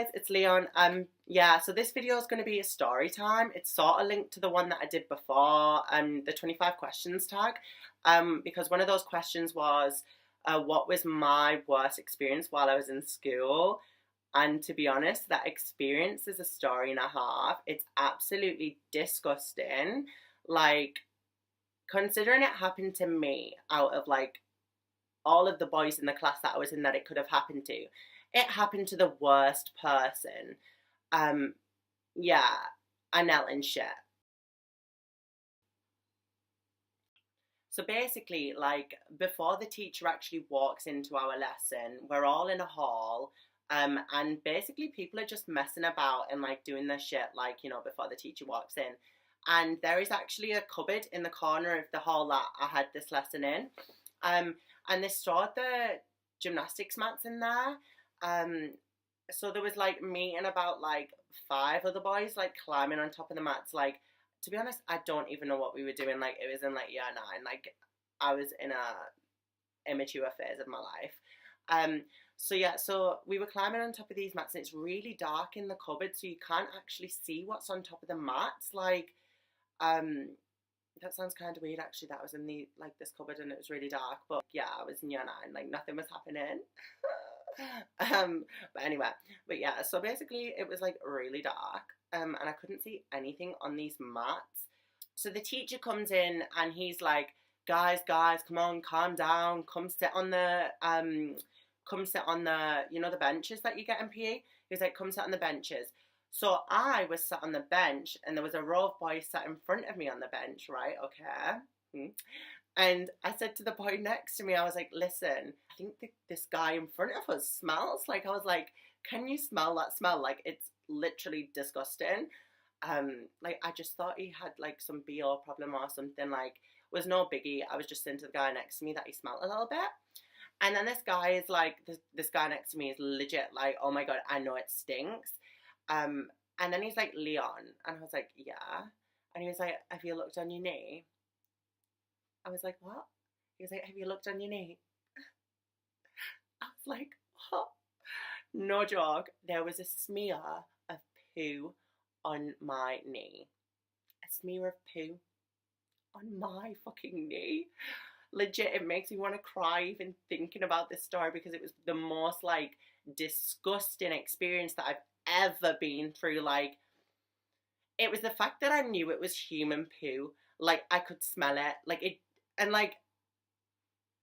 guys, it's Leon. Yeah, so this video is going to be a story time. It's sort of linked to the one that I did before, the 25 questions tag, because one of those questions was, what was my worst experience while I was in school? And to be honest, that experience is a story and a half. It's absolutely disgusting. Like, considering it happened to me out of like all of the boys in the class that I was in that it could have happened to, it happened to the worst person. Um, yeah, I knelt and shit. So basically, like, before the teacher actually walks into our lesson, we're all in a hall, and basically people are just messing about and like doing their shit, like, you know, before the teacher walks in. And there is actually a cupboard in the corner of the hall that I had this lesson in. Um, and they stored the gymnastics mats in there. Um, so there was like me and about like five other boys like climbing on top of the mats. Like, to be honest, I don't even know what we were doing. Like, it was in like year nine. Like, I was in a immature phase of my life. So yeah, so we were climbing on top of these mats, and it's really dark in the cupboard, so you can't actually see what's on top of the mats. Like, um, that sounds kind of weird actually. That I was in the like this cupboard and it was really dark. But yeah, I was in year nine. Like, nothing was happening. But anyway, but yeah. So basically, it was like really dark. And I couldn't see anything on these mats. So the teacher comes in and he's like, guys, come on, calm down. Come sit on the, you know, the benches that you get in PE. He's like, come sit on the benches. So I was sat on the bench, and there was a row of boys sat in front of me on the bench, right? Okay. And I said to the boy next to me, I was like, listen, I think this guy in front of us smells. Like, I was like, can you smell that smell? Like, it's literally disgusting. Like, I just thought he had like some BO problem or something. Like, it was no biggie. I was just saying to the guy next to me that he smelled a little bit. And then this guy is like, this guy next to me is legit like, oh my God, I know it stinks. And then he's like, Leon. And I was like, yeah. And he was like, have you looked on your knee? I was like, what? He was like, have you looked on your knee? I was like, what? No joke. There was a smear of poo on my knee. A smear of poo on my fucking knee. Legit, it makes me want to cry even thinking about this story, because it was the most like disgusting experience that I've ever been through. Like, it was the fact that I knew it was human poo. Like, I could smell it. Like, it, and like,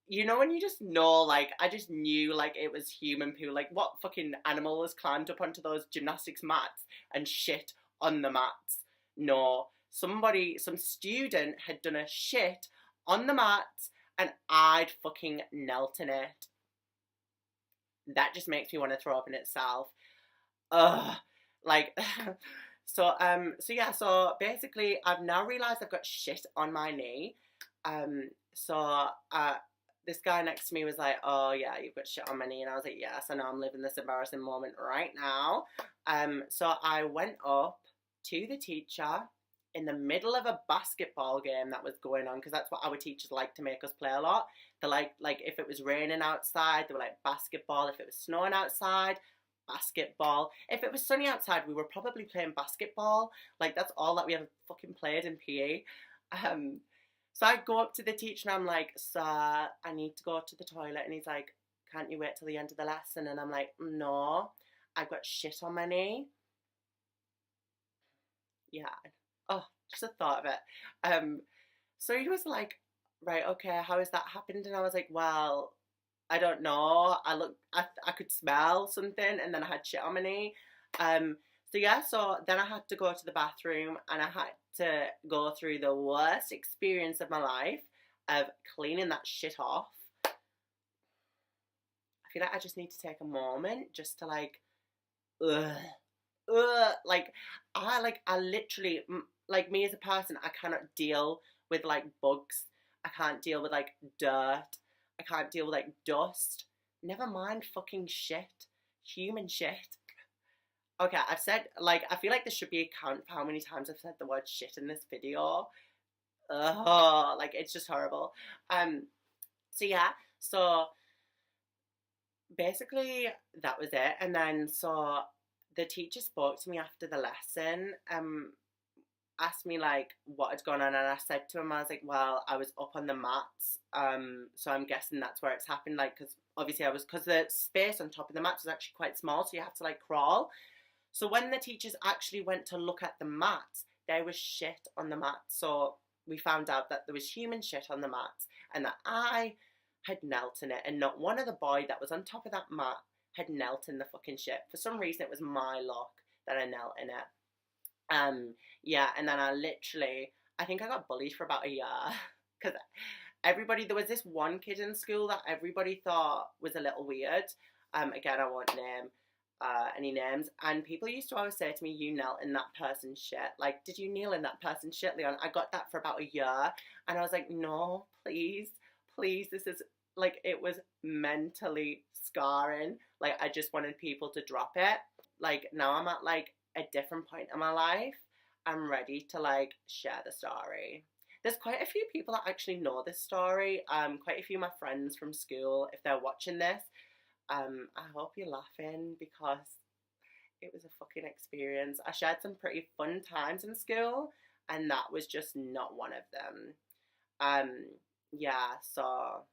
you know when you just know, like, I just knew like it was human poo. Like, what fucking animal has climbed up onto those gymnastics mats and shit on the mats? No, some student had done a shit on the mats, and I'd fucking knelt in it. That just makes me want to throw up in itself. Ugh. Like, so yeah, so basically I've now realised I've got shit on my knee. This guy next to me was like, oh yeah, you've got shit on my knee. And I was like, yes, I know, I'm living this embarrassing moment right now. So I went up to the teacher in the middle of a basketball game that was going on, because that's what our teachers like to make us play a lot. They like if it was raining outside, they were like basketball. If it was snowing outside, basketball. If it was sunny outside, we were probably playing basketball. Like, that's all that we ever fucking played in PE. So I go up to the teacher and I'm like, sir, I need to go to the toilet. And he's like, can't you wait till the end of the lesson? And I'm like, no, I've got shit on my knee. Yeah. Oh, just the thought of it. So he was like, right, okay, how has that happened? And I was like, well, I don't know. I could smell something, and then I had shit on my knee. So yeah, so then I had to go to the bathroom, and I had to go through the worst experience of my life of cleaning that shit off. I feel like I just need to take a moment just to like, like, I literally, like, me as a person, I cannot deal with like bugs. I can't deal with like dirt. I can't deal with like dust. Never mind fucking shit. Human shit. Okay, I've said, like, I feel like there should be a count for how many times I've said the word shit in this video. Ugh, like, it's just horrible. So yeah, so basically that was it. And then so the teacher spoke to me after the lesson, asked me like what had gone on, and I said to him, I was like, well, I was up on the mats, so I'm guessing that's where it's happened, like, because obviously because the space on top of the mats was actually quite small, so you have to like crawl. So when the teachers actually went to look at the mats, there was shit on the mats. So we found out that there was human shit on the mats, and that I had knelt in it, and not one of the boy that was on top of that mat had knelt in the fucking shit. For some reason, it was my luck that I knelt in it. Yeah, and then I think I got bullied for about a year because there was this one kid in school that everybody thought was a little weird. Again, I won't name any names, and people used to always say to me, you knelt in that person's shit. Like, did you kneel in that person's shit, Leon? I got that for about a year, and I was like, no, please, this is, like, it was mentally scarring. Like, I just wanted people to drop it. Like, now I'm at, like, a different point in my life. I'm ready to, like, share the story. There's quite a few people that actually know this story. Quite a few of my friends from school, if they're watching this, I hope you're laughing, because it was a fucking experience. I shared some pretty fun times in school, and that was just not one of them. Yeah, so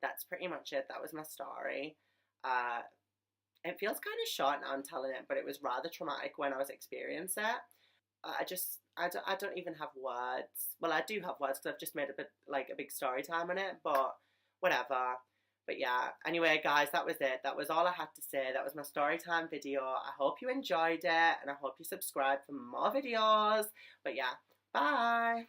that's pretty much it. That was my story. It feels kind of short now I'm telling it, but it was rather traumatic when I was experiencing it. I don't even have words. Well, I do have words because I've just made a big story time on it, but whatever. But yeah, anyway, guys, that was it. That was all I had to say. That was my story time video. I hope you enjoyed it, and I hope you subscribe for more videos. But yeah, bye.